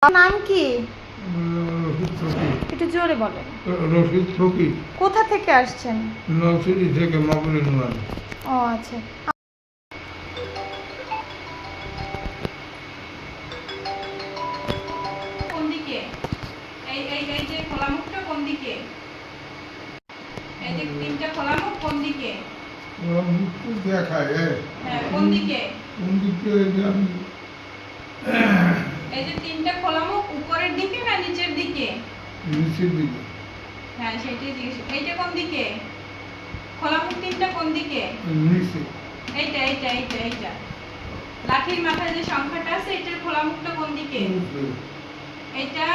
নাম কি? রশিদ ফকির। একটু জোরে বলেন। রশিদ ফকির। কোথা থেকে আসছেন? নরসিংদী থেকে মাগুরি নোয়াল। ও আচ্ছা। কোন দিকে? এই এই এই যে খোলা মুখটা কোন দিকে? এই যে তিনটা খোলা মুখ কোন দিকে? ওরা মুখ তো দেখায় হ্যাঁ, কোন দিকে? কোন দিকে আমি এই যে তিনটা খোলা মুখ উপরের দিকে না নিচের দিকে? নিচের দিকে। হ্যাঁ, সেটাই জিজ্ঞেস। এইটা কোন দিকে? খোলা মুখ তিনটা কোন দিকে? নিচে। এইটা এইটা এইটা এইটা লাঠির মাথায় যে সংখ্যাটা আছে এটার খোলা মুখটা কোন দিকে? এইটা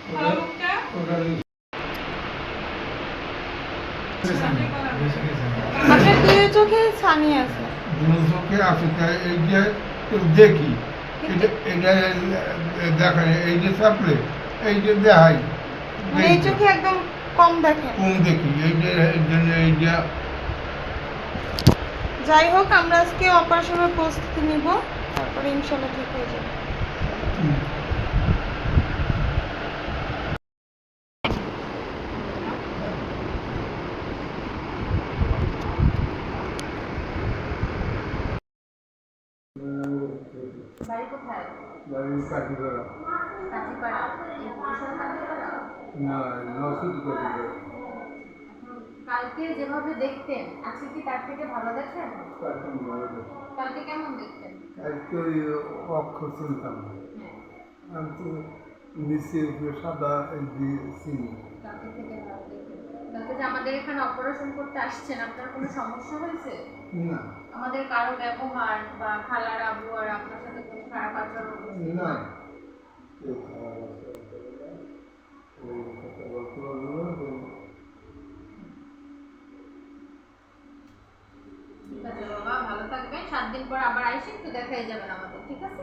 খোলা মুখটা ওটা আপনার দুই চোখে ছানি আছে। চোখে আছে তাই এই যে দেখি এটা এটা দেখায় এই যে চাপলে এই যে দেখাই মানে এই চোখে একদম কম দেখেন। কোন দেখি এই যে এই যে যাই হোক, আমরা আজকে অপারেশনের প্রস্তুতি নিব, তারপরে ইনশাল্লাহ ঠিক হয়ে যাবে। বাড়ি কোথায়? বাড়ি কাঠিগড়া। কাঠিপাড়া। এই পুরুষের কাঠিপাড়া? না নরসিংদী কাঠিগড়া। কালকে যেভাবে দেখতেন আজকে কি তার থেকে ভালো দেখেন? এখন ভালো দেখি। কালকে কেমন দেখতেন? আজকে ওই অক্ষর চিনতাম না। আমি তো নিচে উপরে সাদা এই দিয়ে চিনি। কালকে থেকে ভালো দেখতেন। কালকে যে আমাদের এখানে অপারেশন করতে আসছেন আপনার কোনো সমস্যা হয়েছে? না আমাদের কারো ব্যবহার বা খালার আবু আর আপনার সাথে কোনো খারাপ আচরণ হয়েছে? না কেউ খারাপ আছে ওই কথা বলতে পারবো না তো। ঠিক আছে বাবা, ভালো থাকবেন। 7 দিন পর আবার আইসে একটু দেখাই যাবেন আমাদের, ঠিক আছে?